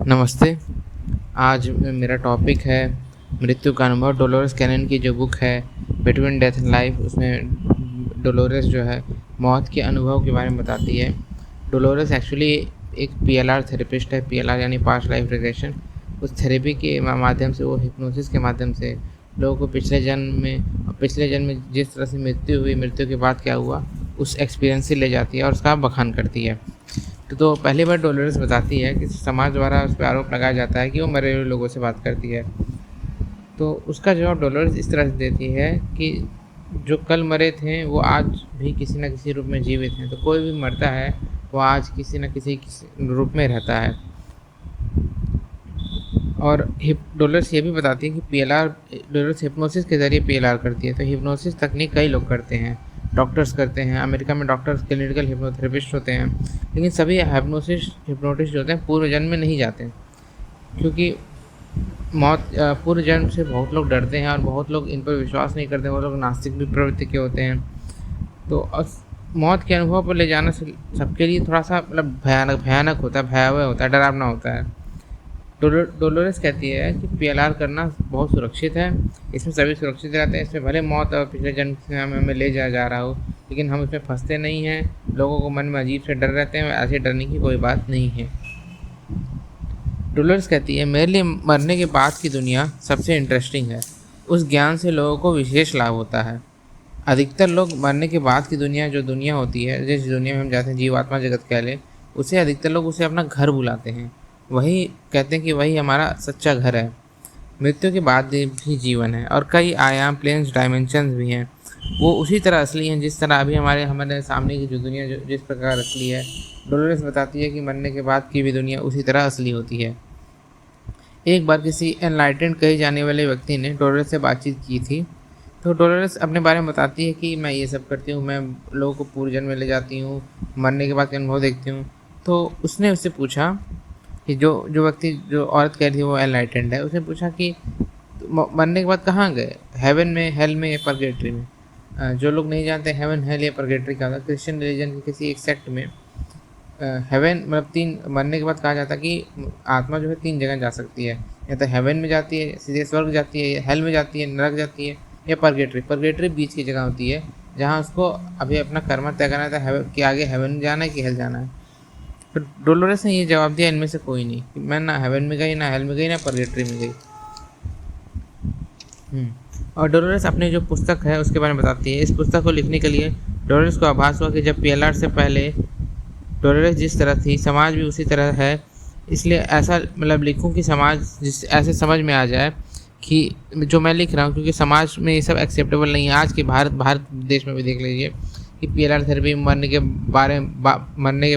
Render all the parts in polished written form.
नमस्ते। आज मेरा टॉपिक है मृत्यु का अनुभव। डोलोरेस कैनन की जो बुक है बिटवीन डेथ एंड लाइफ, उसमें डोलोरेस जो है मौत के अनुभव के बारे में बताती है। डोलोरेस एक्चुअली एक पीएलआर थेरेपिस्ट है। पीएलआर यानी पास्ट लाइफ रिग्रेशन। उस थेरेपी के माध्यम से, वो हिप्नोसिस के माध्यम से लोगों को पिछले जन्म में जिस तरह से मृत्यु हुई, मृत्यु के बाद क्या हुआ, उस एक्सपीरियंस से ले जाती है और उसका बखान करती है। तो पहली बार डोलोरेस बताती है कि समाज द्वारा उस पर आरोप लगाया जाता है कि वो मरे हुए लोगों से बात करती है। तो उसका जवाब डोलोरेस इस तरह से देती है कि जो कल मरे थे वो आज भी किसी न किसी रूप में जीवित हैं। तो कोई भी मरता है वो आज किसी न किसी रूप में रहता है। और डोलोरेस ये भी बताती है कि पीएलआर, डोलोरेस हिप्नोसिस के ज़रिए पीएलआर करती है। तो हिप्नोसिस तकनीक कई लोग करते हैं, डॉक्टर्स करते हैं। अमेरिका में डॉक्टर्स क्लिनिकल हिप्नोथेरेपिस्ट होते हैं। लेकिन सभी हिप्नोटिस्ट जो होते हैं पूर्व जन्म में नहीं जाते, क्योंकि पूर्व जन्म से बहुत लोग डरते हैं और बहुत लोग इन पर विश्वास नहीं करते। वो लोग नास्तिक भी प्रवृत्ति के होते हैं। तो मौत के अनुभव पर ले जाना सबके लिए थोड़ा सा मतलब भयानक होता है, भयावह होता है, डरावना होता है। डोलोरेस कहती है कि पीएलआर करना बहुत सुरक्षित है। इसमें सभी सुरक्षित रहते हैं। इसमें भले मौत और पिछले जन्म से हमें ले जाया जा रहा हो, लेकिन हम इसमें फंसते नहीं हैं। लोगों को मन में अजीब से डर रहते हैं, ऐसे डरने की कोई बात नहीं है। डोलोरेस कहती है, मेरे लिए मरने के बाद की दुनिया सबसे इंटरेस्टिंग है। उस ज्ञान से लोगों को विशेष लाभ होता है। अधिकतर लोग मरने के बाद की दुनिया, जो दुनिया होती है, जिस दुनिया में हम जाते हैं, जीवात्मा जगत कह लें, उसे अधिकतर लोग उसे अपना घर बुलाते हैं। वही कहते हैं कि वही हमारा सच्चा घर है। मृत्यु के बाद भी जीवन है और कई आयाम, प्लेन्स, डायमेंशंस भी हैं। वो उसी तरह असली हैं जिस तरह अभी हमारे सामने की जो दुनिया जिस प्रकार असली है। डोलोरेस बताती है कि मरने के बाद की भी दुनिया उसी तरह असली होती है। एक बार किसी एनलाइटेंड कहे जाने वाले व्यक्ति ने डोलोरेस से बातचीत की थी। तो डोलोरेस अपने बारे में बताती है कि मैं ये सब करती हूँ, मैं लोगों को पूर्व जन्म में ले जाती हूँ, मरने के बाद के अनुभव देखती हूँ। तो उसने उससे पूछा कि जो व्यक्ति, जो औरत कह रही थी वो एनलाइटेंड है, उसने पूछा कि मरने के बाद कहाँ गए, हेवन में, हेल में या परगेटरी में। जो लोग नहीं जानते हेवन, हेल या परगेटरी क्या होता है, क्रिश्चियन रिलीजन के किसी एक सेक्ट में हेवन मतलब तीन, मरने के बाद कहा जाता है कि आत्मा जो है 3 जगह जा सकती है। या तो हेवन में जाती है, सीधे स्वर्ग जाती है, या हेल में जाती है, नरक जाती है, या परगेटरी बीच की जगह होती है, जहाँ उसको अभी अपना कर्म तय करना था कि आगे हेवन में जाना है कि हेल जाना है। तो डोलोरेस ने ये जवाब दिया, इनमें से कोई नहीं, कि मैं ना हेवन में गई, ना हेल में गई, ना परगेटरी में गई। और डोलोरेस अपनी जो पुस्तक है उसके बारे में बताती है। इस पुस्तक को लिखने के लिए डोलोरेस को आभास हुआ कि जब पीएलआर से पहले डोलोरेस जिस तरह थी, समाज भी उसी तरह है। इसलिए ऐसा मतलब लिखूं कि समाज ऐसे समझ में आ जाए कि जो मैं लिख रहा हूँ, क्योंकि समाज में ये सब एक्सेप्टेबल नहीं है। आज के भारत देश में भी देख लीजिए कि पीएलआर थेरेपी, मरने के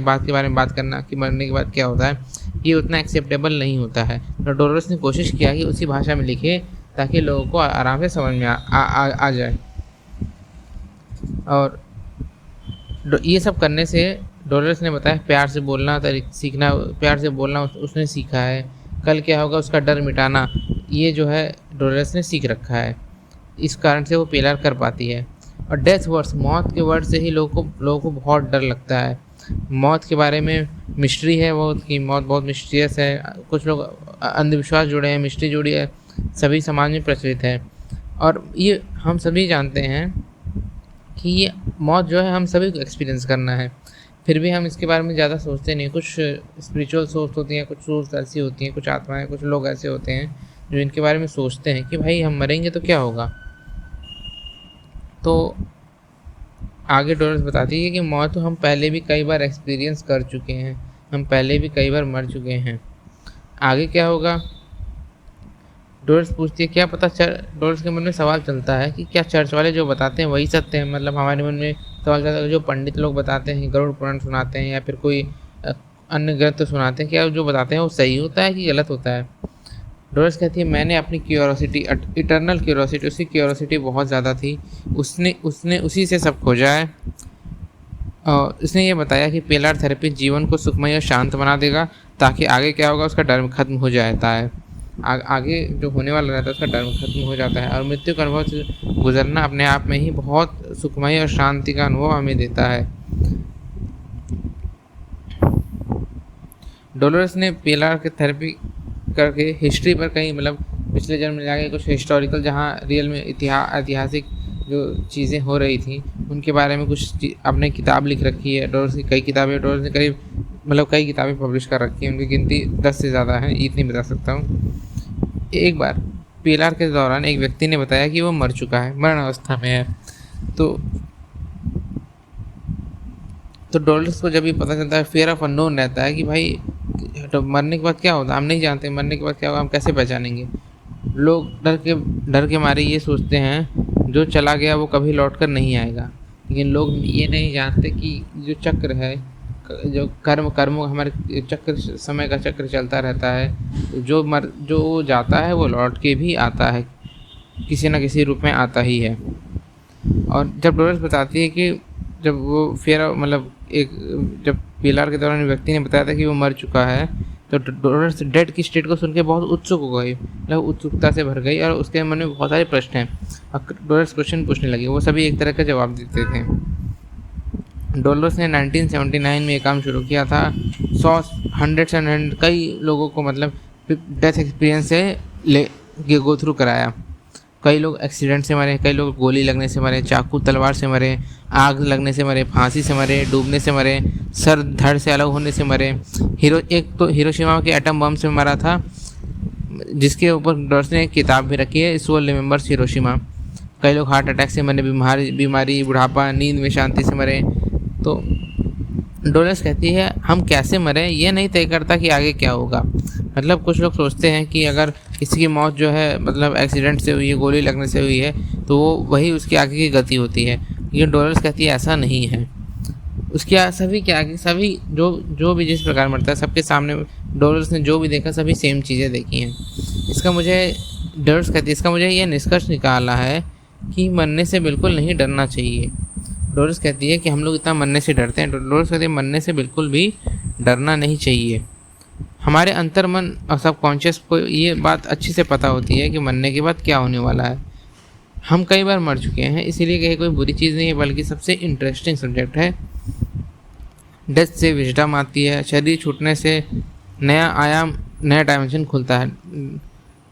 बाद के बारे में बात करना, कि मरने के बाद क्या होता है, ये उतना एक्सेप्टेबल नहीं होता है। तो डोलोरेस ने कोशिश किया कि उसी भाषा में लिखे ताकि लोगों को आराम से समझ में आ जाए। और ये सब करने से डोलोरेस ने बताया प्यार से बोलना सीखना, प्यार से बोलना उसने सीखा है। कल क्या होगा उसका डर मिटाना, ये जो है डोलोरेस ने सीख रखा है। इस कारण से वो पीएलआर कर पाती है। और डेथ वर्ड्स, मौत के वर्ड से ही लोगों को बहुत डर लगता है। मौत के बारे में मिस्ट्री है वो, कि मौत बहुत मिस्टीरियस है। कुछ लोग अंधविश्वास जुड़े हैं, मिस्ट्री जुड़ी है, सभी समाज में प्रचलित है। और ये हम सभी जानते हैं कि ये मौत जो है हम सभी को एक्सपीरियंस करना है, फिर भी हम इसके बारे में ज़्यादा सोचते नहीं। कुछ स्पिरिचुअल सोर्स होती हैं, कुछ सोर्स ऐसी होती हैं, कुछ आत्माएं, कुछ लोग ऐसे होते हैं जो इनके बारे में सोचते हैं कि भाई हम मरेंगे तो क्या होगा। तो आगे डोलोरेस बताती है कि मौत तो हम पहले भी कई बार एक्सपीरियंस कर चुके हैं, हम पहले भी कई बार मर चुके हैं, आगे क्या होगा। डोलोरेस पूछती है क्या पता। डोलोरेस के मन में सवाल चलता है कि क्या चर्च वाले जो बताते हैं वही सत्य है। मतलब हमारे मन में सवाल चलता है, जो पंडित लोग बताते हैं, गरुड़ पुराण सुनाते हैं या फिर कोई अन्य ग्रंथ सुनाते हैं, क्या जो बताते हैं वो सही होता है कि गलत होता है। डोलोरेस कहती है मैंने अपनी क्यूरोसिटी, इटर्नल क्यूरोसिटी, उसकी क्यूरोसिटी बहुत ज़्यादा थी, उसने उसी से सब खोजा है। और उसने ये बताया कि पीएलआर थेरेपी जीवन को सुखमय और शांत बना देगा, ताकि आगे क्या होगा उसका डर खत्म हो जाता है। आगे जो होने वाला रहता है उसका डर खत्म हो जाता है। और मृत्यु का अनुभव से गुजरना अपने आप में ही बहुत सुखमय और शांति का अनुभव हमें देता है। डोलोरेस ने पीएलआर की थेरेपी करके हिस्ट्री पर कहीं मतलब पिछले जन्म में जाके कुछ हिस्टोरिकल जहाँ रियल में ऐतिहासिक जो चीज़ें हो रही थी उनके बारे में कुछ अपने किताब लिख रखी है। डोलोरेस की कई किताबें, डोलोरेस ने करीब मतलब कई किताबें पब्लिश कर रखी हैं, उनकी गिनती 10 से ज़्यादा है, इतनी बता सकता हूँ। एक बार पीएलआर के दौरान एक व्यक्ति ने बताया कि वो मर चुका है, मरण अवस्था में है। तो डोलोरेस को जब ये पता चलता है, फियर ऑफ अननोन रहता है कि भाई तो मरने के बाद क्या होता है, हम नहीं जानते, मरने के बाद क्या होगा, हम कैसे पहचानेंगे। लोग डर के मारे ये सोचते हैं जो चला गया वो कभी लौट कर नहीं आएगा, लेकिन लोग ये नहीं जानते कि जो चक्र है, जो कर्म हमारे चक्र, समय का चक्र चलता रहता है। जो जाता है वो लौट के भी आता है, किसी न किसी रूप में आता ही है। और जब डोलोरेस बताती है कि जब वो जब पीएलआर के दौरान व्यक्ति ने बताया था कि वो मर चुका है, तो डोलोरेस डेड की स्टेट को सुन के बहुत उत्सुक हो गई, मतलब उत्सुकता से भर गई और उसके मन में बहुत सारे प्रश्न हैं। और डोलोरेस क्वेश्चन पूछने लगी, वो सभी एक तरह का जवाब देते थे। डोलोरेस ने 1979 में ये काम शुरू किया था। 100 कई लोगों को मतलब डेथ एक्सपीरियंस से गो थ्रू कराया। कई लोग एक्सीडेंट से मरे, कई लोग गोली लगने से मरे, चाकू तलवार से मरे, आग लगने से मरे, फांसी से मरे, डूबने से मरे, सर धड़ से अलग होने से मरे। एक तो हिरोशिमा के एटम बम से मरा था, जिसके ऊपर डोलोरेस ने एक किताब भी रखी है, सोल रिमेंबर्स हिरोशिमा। कई लोग हार्ट अटैक से मरे, बीमारी, बुढ़ापा, नींद में शांति से मरे। तो डोलोरेस कहती है हम कैसे मरे ये नहीं तय करता कि आगे क्या होगा। मतलब कुछ लोग सोचते हैं कि अगर किसी की मौत जो है मतलब एक्सीडेंट से हुई है, गोली लगने से हुई है, तो वो वही उसकी आगे की गति होती है। लेकिन डोलोरेस कहती है ऐसा नहीं है। उसके सभी के आगे सभी जो भी जिस प्रकार मरता है, सबके सामने डोलोरेस ने जो भी देखा सभी सेम चीज़ें देखी हैं। डोलोरेस कहती है इसका मुझे ये निष्कर्ष निकाला है कि मरने से बिल्कुल नहीं डरना चाहिए। डोलोरेस कहती है कि हम लोग इतना मरने से डरते हैं। डोलोरेस कहती है मरने से बिल्कुल भी डरना नहीं चाहिए। हमारे अंतर्मन और सबकॉन्शियस को ये बात अच्छी से पता होती है कि मरने के बाद क्या होने वाला है। हम कई बार मर चुके हैं, इसीलिए कहीं कोई बुरी चीज़ नहीं है, बल्कि सबसे इंटरेस्टिंग सब्जेक्ट है। डेथ से विजडम आती है, शरीर छूटने से नया आयाम, नया डायमेंशन खुलता है।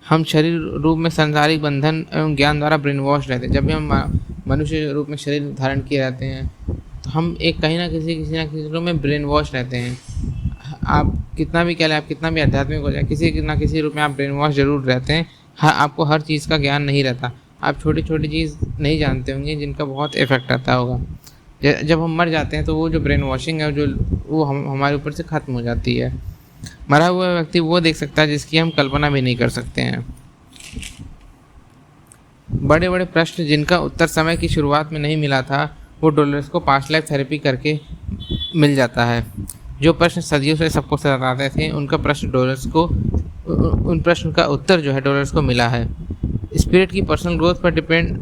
हम शरीर रूप में सांसारिक बंधन एवं ज्ञान द्वारा ब्रेन वॉश रहते हैं। जब भी हम मनुष्य रूप में शरीर धारण किए रहते हैं तो हम एक किसी ना किसी रूप में ब्रेन वॉश रहते हैं। आप कितना भी कह लें, आप कितना भी आध्यात्मिक हो जाए, किसी ना किसी रूप में आप ब्रेन वॉश जरूर रहते हैं। आपको हर चीज़ का ज्ञान नहीं रहता, आप छोटी छोटी चीज़ नहीं जानते होंगे जिनका बहुत इफेक्ट आता होगा। जब हम मर जाते हैं तो वो जो ब्रेन वॉशिंग है वो हमारे ऊपर से ख़त्म हो जाती है। मरा हुआ व्यक्ति वो देख सकता है जिसकी हम कल्पना भी नहीं कर सकते हैं। बड़े बड़े प्रश्न जिनका उत्तर समय की शुरुआत में नहीं मिला था, वो डोलोरेस को पास्ट लाइफ थेरेपी करके मिल जाता है। जो प्रश्न सदियों से सबको सताते थे, उन प्रश्न का उत्तर जो है डोलोरेस को मिला है। स्पिरिट की पर्सनल ग्रोथ पर डिपेंड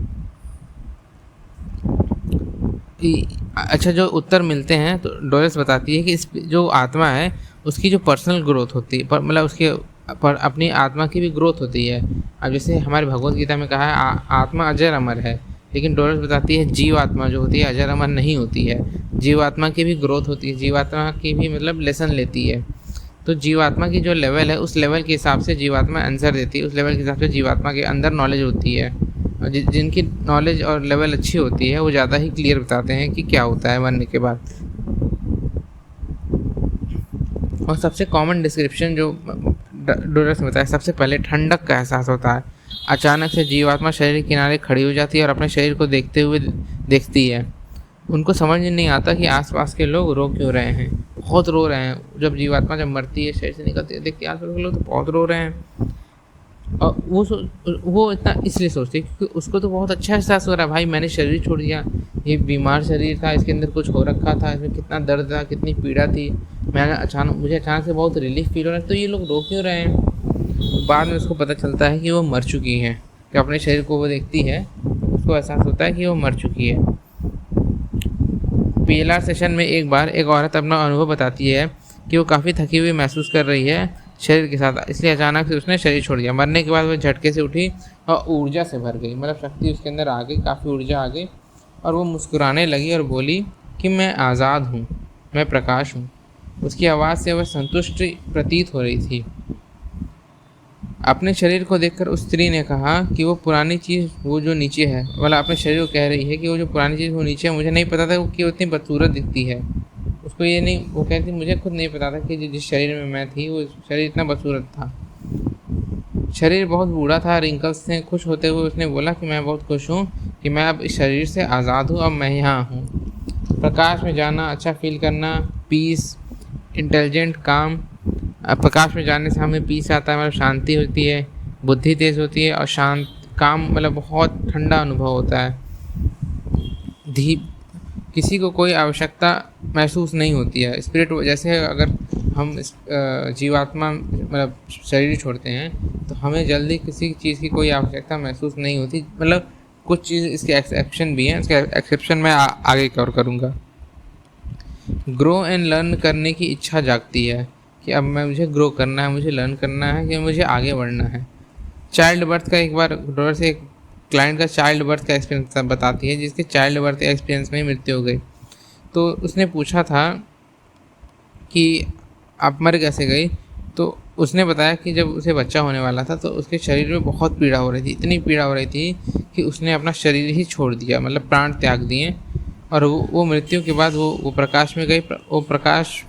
अच्छा जो उत्तर मिलते हैं, तो डोलोरेस बताती है कि जो आत्मा है उसकी जो पर्सनल ग्रोथ होती है, मतलब उसके पर अपनी आत्मा की भी ग्रोथ होती है। अब जैसे हमारे भगवत गीता में कहा है आत्मा अजर अमर है, लेकिन डोलोरेस बताती है जीवात्मा जो होती है अजर अमर नहीं होती है। जीवात्मा की भी ग्रोथ होती है, जीवात्मा की भी मतलब लेसन लेती है। तो जीवात्मा की जो लेवल है उस लेवल के हिसाब से जीवात्मा आंसर देती है, उस लेवल के हिसाब से जीवात्मा के अंदर नॉलेज होती है। और जिनकी नॉलेज और लेवल अच्छी होती है वो ज़्यादा ही क्लियर बताते हैं कि क्या होता है मरने के बाद। और सबसे कॉमन डिस्क्रिप्शन जो डोलोरेस ने बताया, सबसे पहले ठंडक का एहसास होता है। अचानक से जीवात्मा शरीर के किनारे खड़ी हो जाती है और अपने शरीर को देखती है। उनको समझ नहीं आता कि आसपास के लोग रो क्यों रहे हैं, बहुत रो रहे हैं। जब जीवात्मा जब मरती है, शरीर से निकलती है, देखती है आसपास के लोग तो बहुत रो रहे हैं। और वो इतना इसलिए सोचती है क्योंकि उसको तो बहुत अच्छा एहसास हो रहा है, भाई मैंने शरीर छोड़ दिया, ये बीमार शरीर था, इसके अंदर कुछ हो रखा था, इसमें कितना दर्द था, कितनी पीड़ा थी, मुझे अचानक से बहुत रिलीफ फील हो रहा है, तो ये लोग रो क्यों रहे हैं। बाद में उसको पता चलता है कि वो मर चुकी हैं। कि अपने शरीर को वो देखती है, उसको एहसास होता है कि वो मर चुकी है। पीएलआर सेशन में एक बार एक औरत अपना अनुभव बताती है कि वो काफ़ी थकी हुई महसूस कर रही है शरीर के साथ, इसलिए अचानक से उसने शरीर छोड़ दिया। मरने के बाद वह झटके से उठी और ऊर्जा से भर गई, मतलब शक्ति उसके अंदर आ गई, काफ़ी ऊर्जा आ गई और वो मुस्कुराने लगी और बोली कि मैं आज़ाद हूँ, मैं प्रकाश हूँ। उसकी आवाज़ से वह संतुष्ट प्रतीत हो रही थी। अपने शरीर को देखकर उस स्त्री ने कहा कि वो पुरानी चीज़ वो जो नीचे है, मतलब अपने शरीर को कह रही है कि वो जो पुरानी चीज़ वो नीचे है, मुझे नहीं पता था कि वो इतनी बदसूरत दिखती है। उसको ये नहीं, वो कहती मुझे खुद नहीं पता था कि जिस शरीर में मैं थी वो शरीर इतना बदसूरत था। शरीर बहुत बूढ़ा था। रिंकल्स से खुश होते हुए उसने बोला कि मैं बहुत खुश हूँ कि मैं अब इस शरीर से आज़ाद हूँ, अब मैं यहाँ हूँ। प्रकाश में जाना, अच्छा फील करना, पीस, इंटेलिजेंट, काम। प्रकाश में जाने से हमें पीस आता है, मतलब शांति होती है, बुद्धि तेज़ होती है और शांत, काम मतलब बहुत ठंडा अनुभव होता है। धी किसी को कोई आवश्यकता महसूस नहीं होती है। स्पिरिट जैसे अगर हम जीवात्मा मतलब शरीर छोड़ते हैं तो हमें जल्दी किसी चीज़ की कोई आवश्यकता महसूस नहीं होती। मतलब कुछ चीज़ इसके एक्सेप्शन भी हैं, इसके एक्सेप्शन मैं आगे कवर करूँगा। ग्रो एंड लर्न करने की इच्छा जागती है कि अब मुझे ग्रो करना है, मुझे लर्न करना है, कि मुझे आगे बढ़ना है। चाइल्ड बर्थ का एक बार डॉक्टर से एक क्लाइंट का चाइल्ड बर्थ का एक्सपीरियंस बताती है, जिसके चाइल्ड बर्थ एक्सपीरियंस में मृत्यु हो गई। तो उसने पूछा था कि आप मर कैसे गई, तो उसने बताया कि जब उसे बच्चा होने वाला था तो उसके शरीर में बहुत पीड़ा हो रही थी, इतनी पीड़ा हो रही थी कि उसने अपना शरीर ही छोड़ दिया, मतलब प्राण त्याग दिए। और वो मृत्यु के बाद वो प्रकाश में गई। वो प्रकाश,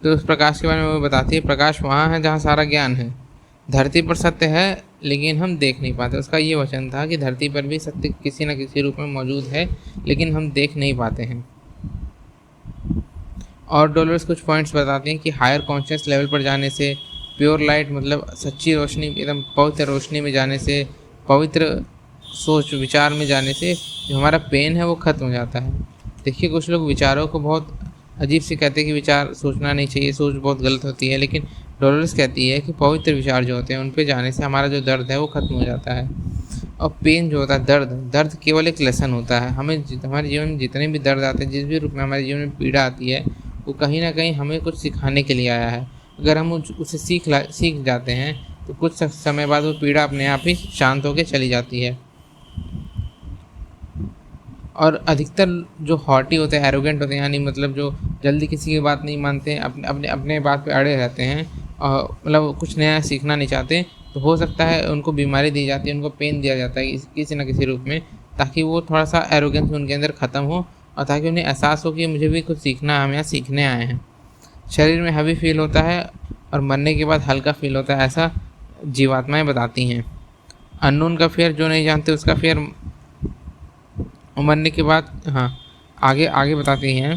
तो उस प्रकाश के बारे में वो बताती है, प्रकाश वहाँ है जहाँ सारा ज्ञान है। धरती पर सत्य है लेकिन हम देख नहीं पाते। उसका ये वचन था कि धरती पर भी सत्य किसी न किसी रूप में मौजूद है लेकिन हम देख नहीं पाते हैं। और डॉलर्स कुछ पॉइंट्स बताते हैं कि हायर कॉन्शियस लेवल पर जाने से, प्योर लाइट मतलब सच्ची रोशनी, एकदम पवित्र रोशनी में जाने से, पवित्र सोच विचार में जाने से जो हमारा पेन है वो ख़त्म हो जाता है। देखिए कुछ लोग विचारों को बहुत अजीब से कहते हैं कि विचार सोचना नहीं चाहिए, सोच बहुत गलत होती है, लेकिन डॉलर्स कहती है कि पवित्र विचार जो होते हैं उन पे जाने से हमारा जो दर्द है वो ख़त्म हो जाता है। और पेन जो होता है, दर्द केवल एक लेसन होता है। हमें हमारे जीवन में जितने भी दर्द आते हैं, जिस भी रूप में हमारे जीवन में पीड़ा आती है, वो कहीं ना कहीं हमें कुछ सिखाने के लिए आया है। अगर हम उसे सीख जाते हैं तो कुछ समय बाद वो पीड़ा अपने आप ही शांत होकर चली जाती है। और अधिकतर जो हॉटी होते हैं, एरोगेंट होते हैं, यानी मतलब जो जल्दी किसी की बात नहीं मानते हैं, अपने बात पे अड़े रहते हैं और मतलब कुछ नया सीखना नहीं चाहते, तो हो सकता है उनको बीमारी दी जाती है, उनको पेन दिया जाता है किसी न किसी रूप में, ताकि वो थोड़ा सा एरोगेंस उनके अंदर ख़त्म हो और ताकि उन्हें एहसास हो कि मुझे भी कुछ सीखना है, हम यहाँ सीखने आए हैं। शरीर में हैवी फील होता है और मरने के बाद हल्का फील होता है, ऐसा जीवात्माएँ बताती हैं। अननोन का फेयर, जो नहीं जानते उसका फेयर, मरने के बाद, हाँ आगे आगे बताती हैं।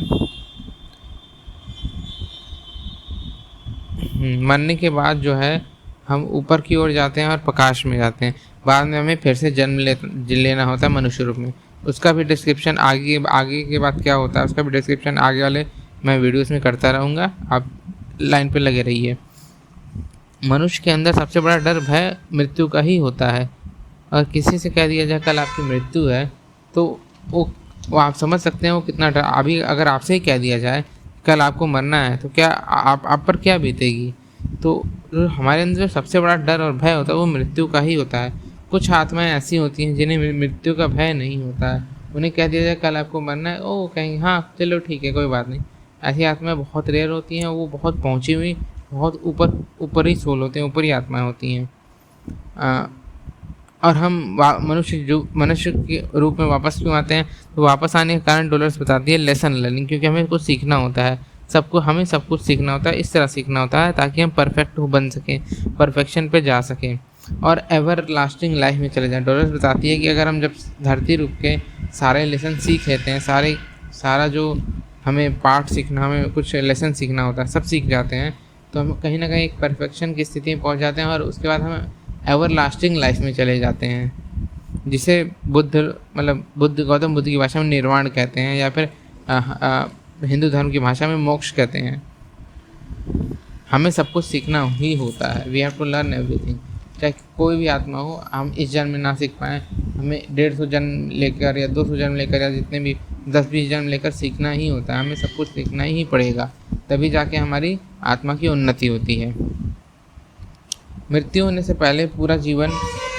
मरने के बाद जो है हम ऊपर की ओर जाते हैं और प्रकाश में जाते हैं। बाद में हमें फिर से जन्म लेना होता है मनुष्य रूप में। उसका भी डिस्क्रिप्शन आगे के बाद क्या होता है उसका भी डिस्क्रिप्शन आगे वाले मैं वीडियोस में करता रहूँगा, आप लाइन पे लगे रहिए। मनुष्य के अंदर सबसे बड़ा डर भय मृत्यु का ही होता है। और किसी से कह दिया जाए कल आपकी मृत्यु है तो वो आप समझ सकते हैं वो कितना डर। अभी अगर आपसे ही कह दिया जाए कल आपको मरना है तो क्या आप पर क्या बीतेगी। तो हमारे अंदर जो सबसे बड़ा डर और भय होता है वो मृत्यु का ही होता है। कुछ आत्माएं ऐसी होती हैं जिन्हें मृत्यु का भय नहीं होता है। उन्हें कह दिया जाए कल आपको मरना है, ओ कहेंगे हाँ चलो ठीक है कोई बात नहीं। ऐसी आत्माएं बहुत रेयर होती हैं, वो बहुत पहुँची हुई, बहुत ऊपर ही सोल होते हैं, ऊपर ही आत्माएँ होती हैं। और हम मनुष्य के रूप में वापस क्यों आते हैं, तो वापस आने का कारण डॉलर्स बताती है लेसन लर्निंग, क्योंकि हमें कुछ सीखना होता है। हमें सब कुछ सीखना होता है, इस तरह सीखना होता है ताकि हम परफेक्ट बन सकें, परफेक्शन पे जा सकें और एवर लास्टिंग लाइफ में चले जाएं। डॉलर्स बताती है कि अगर हम जब धरती रुक के सारे लेसन सीख लेते हैं, सारा जो हमें पाठ सीखना, हमें कुछ लेसन सीखना होता है, सब सीख जाते हैं, तो हम कहीं ना कहीं एक परफेक्शन की स्थिति में पहुँच जाते हैं और उसके बाद हम एवर लास्टिंग लाइफ में चले जाते हैं, जिसे गौतम बुद्ध की भाषा में निर्वाण कहते हैं, या फिर हिंदू धर्म की भाषा में मोक्ष कहते हैं। हमें सब कुछ सीखना ही होता है, we have to learn everything. चाहे कोई भी आत्मा हो, हम इस जन्म में ना सीख पाएँ, हमें 150 जन्म लेकर या 200 जन्म लेकर या जितने भी 10-20 जन्म लेकर सीखना ही होता है। हमें सब कुछ सीखना ही पड़ेगा, तभी जाके हमारी आत्मा की उन्नति होती है। मृत्यु होने से पहले पूरा जीवन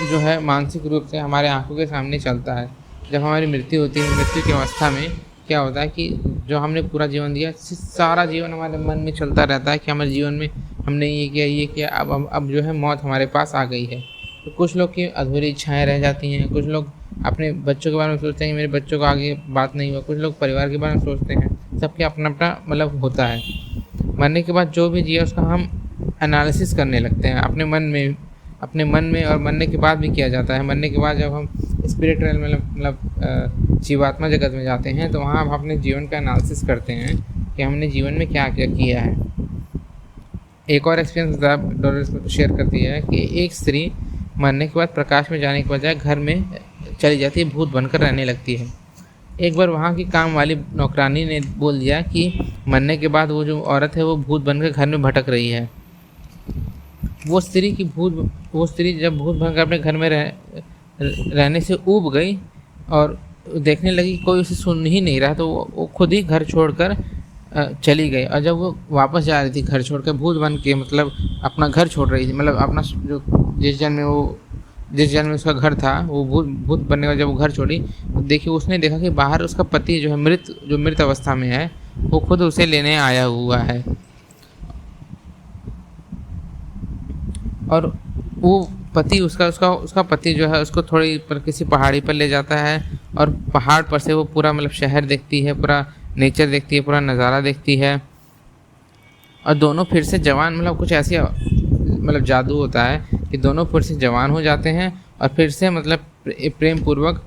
जो है मानसिक रूप से हमारे आंखों के सामने चलता है। जब हमारी मृत्यु होती है, मृत्यु की अवस्था में क्या होता है कि जो हमने पूरा जीवन दिया, सारा जीवन हमारे मन में चलता रहता है कि हमारे जीवन में हमने ये किया, अब जो है मौत हमारे पास आ गई है। तो कुछ लोग की अधूरी इच्छाएं रह जाती हैं, कुछ लोग अपने बच्चों के बारे में सोचते हैं कि मेरे बच्चों को आगे बात नहीं हुआ, कुछ लोग परिवार के बारे में सोचते हैं, सबके अपना अपना मतलब होता है। मरने के बाद जो भी जिया उसका हम एनालिसिस करने लगते हैं अपने मन में, और मरने के बाद भी किया जाता है। मरने के बाद जब हम स्पिरिचुअल मतलब जीवात्मा जगत में जाते हैं तो वहाँ हम अपने जीवन का एनालिसिस करते हैं कि हमने जीवन में क्या क्या किया है। एक और एक्सपीरियंस डोलोरेस शेयर करती है कि एक स्त्री मरने के बाद प्रकाश में जाने के बजाय घर में चली जाती है, भूत बनकर रहने लगती है। एक बार वहाँ की काम वाली नौकरानी ने बोल दिया कि मरने के बाद वो जो औरत है वो भूत बनकर घर में भटक रही है। वो स्त्री जब भूत बनकर अपने घर में रहने से ऊब गई और देखने लगी कोई उसे सुन ही नहीं रहा, तो वो खुद ही घर छोड़कर चली गई। और जब वो वापस जा रही थी घर छोड़कर, भूत बन के मतलब अपना घर छोड़ रही थी, मतलब अपना जो जिस जन्म में उसका घर था, वो भूत बनने का जब वो घर छोड़ी तो देखिए उसने देखा कि बाहर उसका पति जो है मृत अवस्था में है, वो खुद उसे लेने आया हुआ है। और वो पति उसका पति जो है उसको थोड़ी पर किसी पहाड़ी पर ले जाता है, और पहाड़ पर से वो पूरा मतलब शहर देखती है, पूरा नेचर देखती है, पूरा नज़ारा देखती है। और दोनों फिर से जवान, मतलब कुछ ऐसी मतलब जादू होता है कि दोनों फिर से जवान हो जाते हैं और फिर से मतलब प्रेम पूर्वक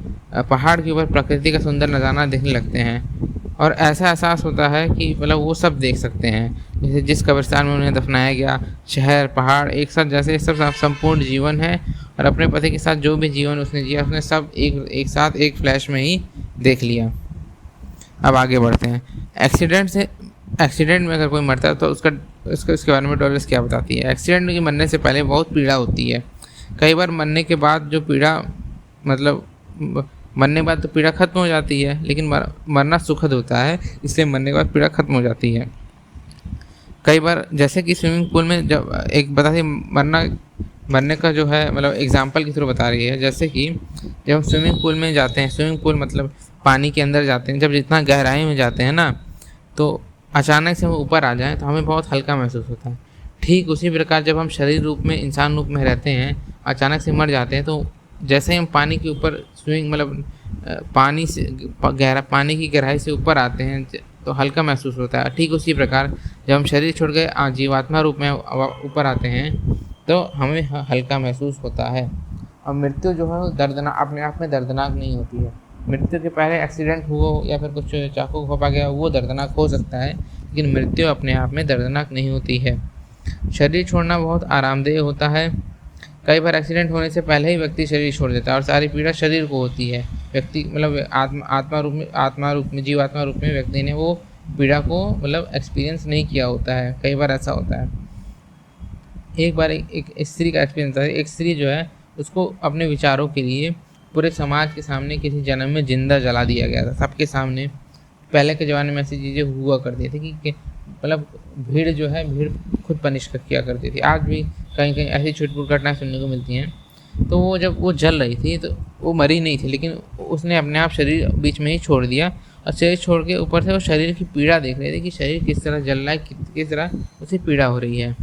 पहाड़ के ऊपर प्रकृति का सुंदर नज़ारा देखने लगते हैं। और ऐसा एहसास होता है कि मतलब वो सब देख सकते हैं, जैसे जिस कब्रिस्तान में उन्हें दफनाया गया, शहर पहाड़ एक साथ, जैसे सब संपूर्ण जीवन है। और अपने पति के साथ जो भी जीवन उसने जिया, उसने सब एक साथ एक फ्लैश में ही देख लिया। अब आगे बढ़ते हैं। एक्सीडेंट में अगर कोई मरता है तो उसके बारे में डोलोरेस क्या बताती है। एक्सीडेंट में मरने से पहले बहुत पीड़ा होती है। कई बार मरने के बाद जो पीड़ा मतलब मरने के बाद तो पीड़ा खत्म हो जाती है, लेकिन मरना सुखद होता है, इसलिए मरने के बाद पीड़ा खत्म हो जाती है। कई बार जैसे कि स्विमिंग पूल में जब एक बताती मरने का जो है मतलब एग्जाम्पल के थ्रू बता रही है। जैसे कि जब हम स्विमिंग पूल में जाते हैं, स्विमिंग पूल मतलब पानी के अंदर जाते हैं, जब जितना गहराई में जाते हैं ना, तो अचानक से हम ऊपर आ जाएं तो हमें बहुत हल्का महसूस होता है। ठीक उसी प्रकार जब हम शरीर रूप में, इंसान रूप में रहते हैं, अचानक से मर जाते हैं, तो जैसे ही हम पानी के ऊपर स्विमिंग मतलब पानी की गहराई से ऊपर आते हैं तो हल्का महसूस होता है। ठीक उसी प्रकार जब हम शरीर छोड़ के जीवात्मा रूप में ऊपर आते हैं तो हमें हल्का महसूस होता है। और मृत्यु जो है वो दर्दनाक, अपने आप में दर्दनाक नहीं होती है। मृत्यु के पहले एक्सीडेंट हुआ या फिर कुछ चाकू घोंपा गया, वो दर्दनाक हो सकता है, लेकिन मृत्यु अपने आप में दर्दनाक नहीं होती है। शरीर छोड़ना बहुत आरामदेह होता है। कई बार एक्सीडेंट होने से पहले ही व्यक्ति शरीर छोड़ देता है और सारी पीड़ा शरीर को होती है। व्यक्ति मतलब आत्मा रूप में जीवात्मा रूप में व्यक्ति ने वो पीड़ा को मतलब एक्सपीरियंस नहीं किया होता है। कई बार ऐसा होता है। एक बार एक स्त्री का एक्सपीरियंस था। एक स्त्री जो है उसको अपने विचारों के लिए पूरे समाज के सामने किसी जन्म में जिंदा जला दिया गया था, सबके सामने। पहले के ज़माने में ऐसी चीज़ें हुआ करती थी कि मतलब भीड़ जो है भीड़ खुद पनिश किया करती थी। आज भी कहीं कहीं ऐसी छुटपुट घटनाएं सुनने को मिलती हैं। तो वो जब वो जल रही थी तो वो मरी नहीं थी, लेकिन उसने अपने आप शरीर बीच में ही छोड़ दिया, और शरीर छोड़ के ऊपर से वो शरीर की पीड़ा देख रही थी कि शरीर किस तरह जल रहा है, किस तरह उसे पीड़ा हो रही है।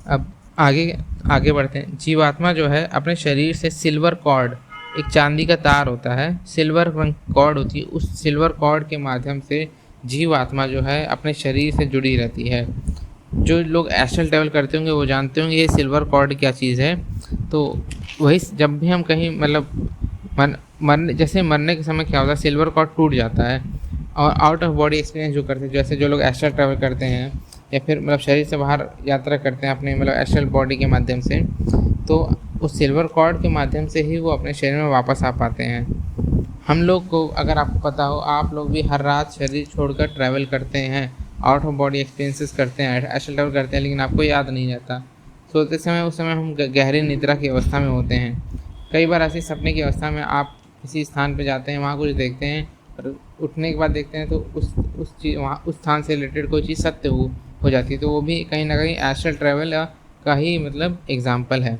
अब आगे बढ़ते हैं। जीवात्मा जो है अपने शरीर से सिल्वर कॉर्ड, एक चांदी का तार होता है, सिल्वर रंग कॉर्ड होती है, उस सिल्वर कॉर्ड के माध्यम से जीवात्मा जो है अपने शरीर से जुड़ी रहती है। जो लोग एस्ट्रल ट्रैवल करते होंगे वो जानते होंगे ये सिल्वर कॉर्ड क्या चीज़ है। तो वही जब भी हम कहीं मतलब मरने के समय क्या होता है, सिल्वर कॉर्ड टूट जाता है, और आउट ऑफ बॉडी एक्सपीरियंस जो करते हैं, जैसे जो लोग एस्ट्रल ट्रैवल करते हैं या फिर मतलब शरीर से बाहर यात्रा करते हैं अपने मतलब एस्ट्रल बॉडी के माध्यम से, तो उस सिल्वर कॉर्ड के माध्यम से ही वो अपने शरीर में वापस आ पाते हैं। हम लोग को, अगर आपको पता हो, आप लोग भी हर रात शरीर छोड़कर ट्रैवल करते हैं, आउट ऑफ बॉडी एक्सपीरियंसेस करते हैं, एस्ट्रल ट्रैवल करते हैं, लेकिन आपको याद नहीं रहता। सोते समय उस समय हम गहरी निद्रा की अवस्था में होते हैं। कई बार ऐसे सपने की अवस्था में आप किसी स्थान पर जाते हैं, वहाँ कुछ देखते हैं, और उठने के बाद देखते हैं तो उस स्थान से रिलेटेड कोई चीज़ सत्य हो जाती है। तो वो भी कहीं ना कहीं एस्ट्रल ट्रैवल का ही मतलब एग्जाम्पल है।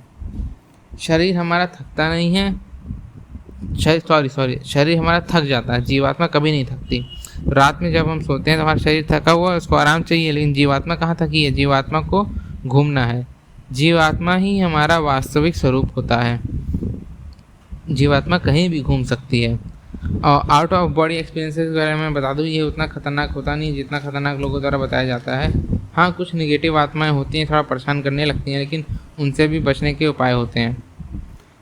शरीर हमारा थकता नहीं है, शरीर हमारा थक जाता है, जीवात्मा कभी नहीं थकती। रात में जब हम सोते हैं तो हमारा शरीर थका हुआ है, उसको आराम चाहिए, लेकिन जीवात्मा कहाँ थकी है, जीवात्मा को घूमना है। जीवात्मा ही हमारा वास्तविक स्वरूप होता है। जीवात्मा कहीं भी घूम सकती है। और आउट ऑफ बॉडी एक्सपीरियंसेस के बारे में बता दूँ, ये उतना खतरनाक होता नहीं जितना खतरनाक लोगों द्वारा बताया जाता है। हाँ, कुछ निगेटिव आत्माएं होती हैं, थोड़ा परेशान करने लगती हैं, लेकिन उनसे भी बचने के उपाय होते हैं।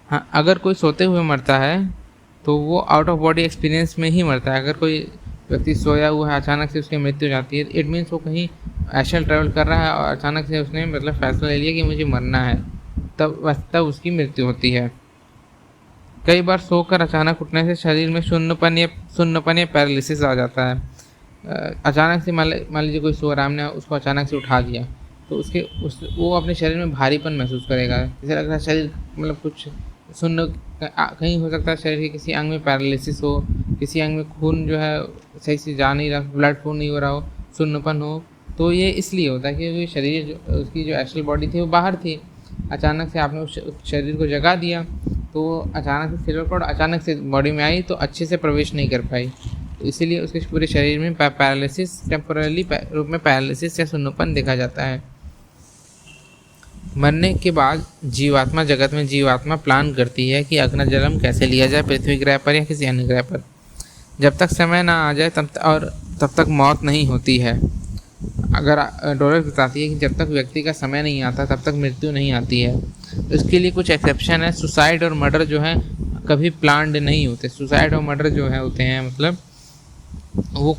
हाँ, अगर कोई सोते हुए मरता है तो वो आउट ऑफ बॉडी एक्सपीरियंस में ही मरता है। अगर कोई व्यक्ति सोया हुआ है, अचानक से उसकी मृत्यु हो जाती है, इट मीन्स वो कहीं एस्ट्रल ट्रैवल कर रहा है और अचानक से उसने मतलब फैसला ले लिया कि मुझे मरना है, तब उसकी मृत्यु होती है। कई बार सोकर अचानक उठने से शरीर में शून्यपन या पैरालिसिस आ जाता है। अचानक से मान लीजिए कोई सो रहा है, हमने उसको अचानक से उठा दिया तो वो अपने शरीर में भारीपन महसूस करेगा, जैसे लग रहा है शरीर मतलब कुछ शून्य। कहीं हो सकता है शरीर के किसी अंग में पैरालिसिस हो, किसी अंग में खून जो है सही से जा नहीं रहा, ब्लड फ्लो नहीं हो रहा हो, शून्यपन हो। तो ये इसलिए होता है क्योंकि शरीर उसकी जो एस्ट्रल बॉडी थी वो बाहर थी, अचानक से आपने उस शरीर को जगा दिया तो अचानक से सिल्वर कॉर्ड अचानक से बॉडी में आई तो अच्छे से प्रवेश नहीं कर पाई, तो इसीलिए उसके पूरे शरीर में पैरालिसिस, टेम्पोररी रूप में पैरालिसिस या शून्यपन देखा जाता है। मरने के बाद जीवात्मा जगत में जीवात्मा प्लान करती है कि अगला जन्म कैसे लिया जाए, पृथ्वी ग्रह पर या किसी अन्य ग्रह पर। जब तक समय ना आ जाए तब तक मौत नहीं होती है। अगर डोलर्स बताती है कि जब तक व्यक्ति का समय नहीं आता तब तक मृत्यु नहीं आती है। तो इसके लिए कुछ एक्सेप्शन है। सुसाइड और मर्डर जो है कभी प्लान्ड नहीं होते। सुसाइड और मर्डर जो है होते हैं मतलब वो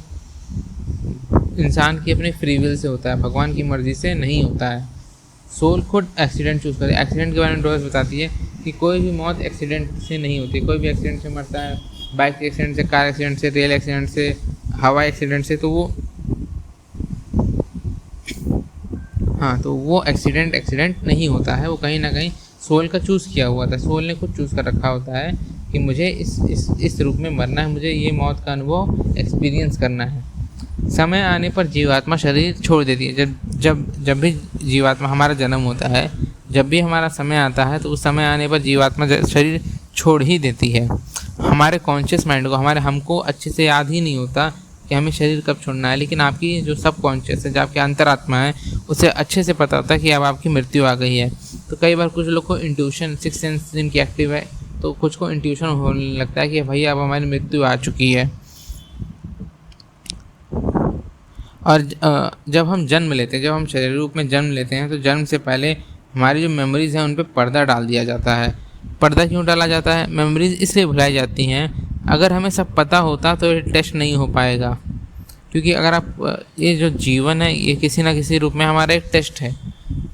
इंसान की अपनी फ्री विल से होता है, भगवान की मर्जी से नहीं होता है। सोल खुद एक्सीडेंट चूज करती है। एक्सीडेंट के बारे में डोलर्स बताती है कि कोई भी मौत एक्सीडेंट से नहीं होती। कोई भी एक्सीडेंट से मरता है, बाइक के एक्सीडेंट से, कार एक्सीडेंट से, रेल एक्सीडेंट से, हवाई एक्सीडेंट से, तो वो एक्सीडेंट नहीं होता है। वो कहीं ना कहीं सोल का चूज़ किया हुआ था। सोल ने खुद चूज़ कर रखा होता है कि मुझे इस रूप में मरना है, मुझे ये मौत का अनुभव एक्सपीरियंस करना है। समय आने पर जीवात्मा शरीर छोड़ देती है। जब भी जीवात्मा हमारा जन्म होता है, जब भी हमारा समय आता है तो उस समय आने पर जीवात्मा शरीर छोड़ ही देती है। हमारे कॉन्शियस माइंड को, हमको अच्छे से याद ही नहीं होता कि हमें शरीर कब छोड़ना है, लेकिन आपकी जो सब कॉन्शियस है, जो आपकी अंतरात्मा है, उसे अच्छे से पता होता है कि अब आपकी मृत्यु आ गई है। तो कई बार कुछ लोग को इंट्यूशन, सिक्स सेंस जिनकी एक्टिव है, तो कुछ को इंट्यूशन होने लगता है कि भैया अब हमारी मृत्यु आ चुकी है। और जब हम जन्म लेते हैं, जब हम शरीर रूप में जन्म लेते हैं, तो जन्म से पहले हमारी जो मेमोरीज़ हैं उन पर पर्दा डाल दिया जाता है। पर्दा क्यों डाला जाता है? मेमोरीज़ इसलिए भुलाई जाती हैं। अगर हमें सब पता होता तो ये टेस्ट नहीं हो पाएगा, क्योंकि अगर आप ये जो जीवन है ये किसी ना किसी रूप में हमारा एक टेस्ट है।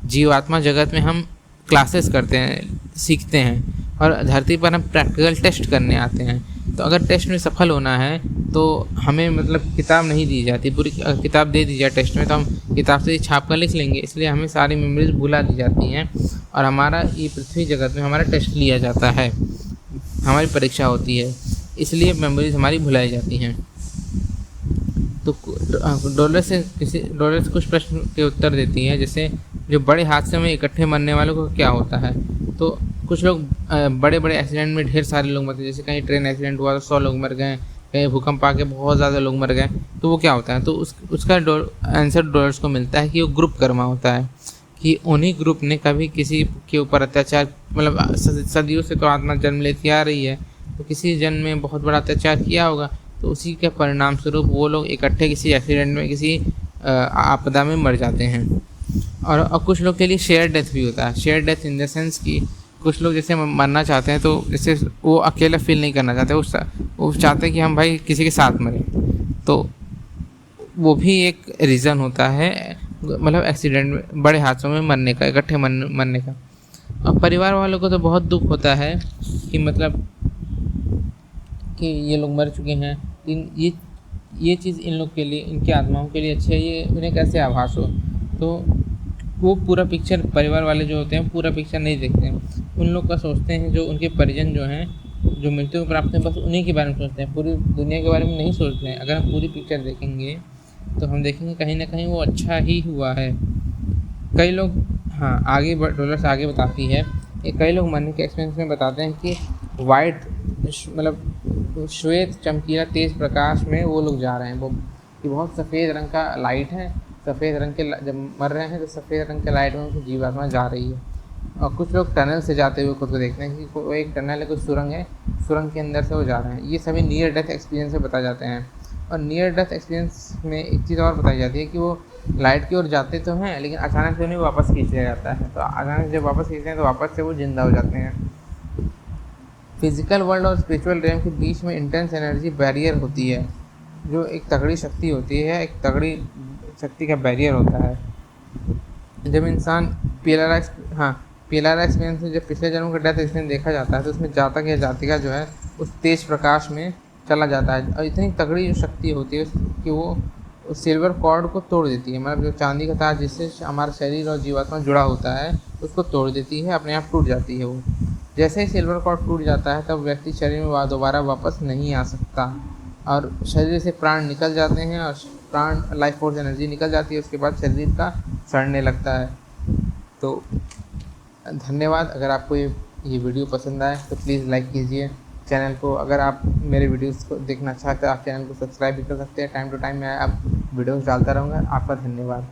जीवात्मा जगत में हम क्लासेस करते हैं, सीखते हैं, और धरती पर हम प्रैक्टिकल टेस्ट करने आते हैं। तो अगर टेस्ट में सफल होना है तो हमें मतलब किताब नहीं दी जाती, पूरी किताब दे दी जाए टेस्ट में तो हम किताब से छाप कर लिख लेंगे। इसलिए हमें सारी मेमोरीज भुला दी जाती हैं और हमारा ये पृथ्वी जगत में हमारा टेस्ट लिया जाता है, हमारी परीक्षा होती है, इसलिए मेमोरीज हमारी भुलाई जाती हैं। तो डॉलर से कुछ प्रश्न के उत्तर देती है, जैसे जो बड़े हादसे में इकट्ठे मरने वालों को क्या होता है। तो कुछ लोग बड़े बड़े एक्सीडेंट में ढेर सारे लोग मरते हैं, जैसे कहीं ट्रेन एक्सीडेंट हुआ तो 100 लोग मर गए, कहीं भूकंप आके बहुत ज़्यादा लोग मर गए, तो वो क्या होता है। तो उसका आंसर डॉलर्स को मिलता है कि वो ग्रुप कर्मा होता है, कि उन्हीं ग्रुप ने कभी किसी के ऊपर अत्याचार, मतलब सदियों से तो आत्मा जन्म लेती आ रही है, तो किसी जन्म में बहुत बड़ा अत्याचार किया होगा, तो उसी के परिणाम स्वरूप वो लोग इकट्ठे किसी एक्सीडेंट में, किसी आपदा में मर जाते हैं। और कुछ लोग के लिए शेयर डेथ भी होता है। Share death in the sense कि कुछ लोग जैसे मरना चाहते हैं तो जैसे वो अकेला फील नहीं करना चाहते, वो चाहते हैं कि हम भाई किसी के साथ मरें, तो वो भी एक रीज़न होता है, मतलब एक्सीडेंट में, बड़े हादसों में मरने का, इकट्ठे मरने का। और परिवार वालों को तो बहुत दुख होता है कि मतलब कि ये लोग मर चुके हैं, ये चीज़ इन लोग के लिए, इनकी आत्माओं के लिए अच्छी है, ये उन्हें कैसे आभास हो। तो वो पूरा पिक्चर, परिवार वाले जो होते हैं पूरा पिक्चर नहीं देखते हैं, उन लोग का सोचते हैं, जो उनके परिजन जो हैं, जो मृत्यु को प्राप्त हैं, बस उन्हीं के बारे में सोचते हैं, पूरी दुनिया के बारे में नहीं सोचते हैं। अगर हम पूरी पिक्चर देखेंगे तो हम देखेंगे कहीं ना कहीं वो अच्छा ही हुआ है। कई लोग, हाँ आगे डॉलर्स आगे बताती है, कई लोग मरने के एक्सपीरियंस में बताते हैं कि मतलब श्वेत चमकीला तेज प्रकाश में वो लोग जा रहे हैं। वो कि बहुत सफ़ेद रंग का लाइट है, सफ़ेद रंग के जब मर रहे हैं तो सफ़ेद रंग के लाइट में उनकी जीवात्मा जा रही है। और कुछ लोग टनल से जाते हुए खुद को देखते हैं कि वो एक टनल है, कोई सुरंग है, सुरंग के अंदर से वो जा रहे हैं। ये सभी नियर डेथ एक्सपीरियंस से बताए जाते हैं। और नियर डेथ एक्सपीरियंस में एक चीज़ और बताई जाती है कि वो लाइट की ओर जाते तो हैं, लेकिन अचानक से उन्हें वापस खींच लिया जाता है। तो अचानक जब वापस खींचते हैं तो वापस से वो जिंदा हो जाते हैं। फिजिकल वर्ल्ड और स्पिरिचुअल रेम के बीच में इंटेंस एनर्जी बैरियर होती है, जो एक तगड़ी शक्ति होती है, एक तगड़ी शक्ति का बैरियर होता है। जब इंसान पीएलआर एक्सपीरियंस में जब पिछले जन्म का डेथ एक्सपीरियंस देखा जाता है तो उसमें जातक या जातिका जो है उस तेज प्रकाश में चला जाता है। और इतनी तगड़ी जो शक्ति होती है कि वो उस सिल्वर कॉर्ड को तोड़ देती है, मतलब जो चांदी का तार जिससे हमारा शरीर और जीवात्मा जुड़ा होता है उसको तोड़ देती है, अपने आप टूट जाती है वो। जैसे ही सिल्वर कॉर्ड टूट जाता है तब व्यक्ति शरीर में दोबारा वापस नहीं आ सकता और शरीर से प्राण निकल जाते हैं और प्राण लाइफ फोर्स एनर्जी निकल जाती है। उसके बाद शरीर का सड़ने लगता है। तो धन्यवाद। अगर आपको ये वीडियो पसंद आए तो प्लीज़ लाइक कीजिए चैनल को। अगर आप मेरे वीडियोस को देखना चाहते हैं आप चैनल को सब्सक्राइब भी कर सकते हैं। टाइम टू टाइम मैं अब वीडियोस डालता रहूँगा। आपका धन्यवाद।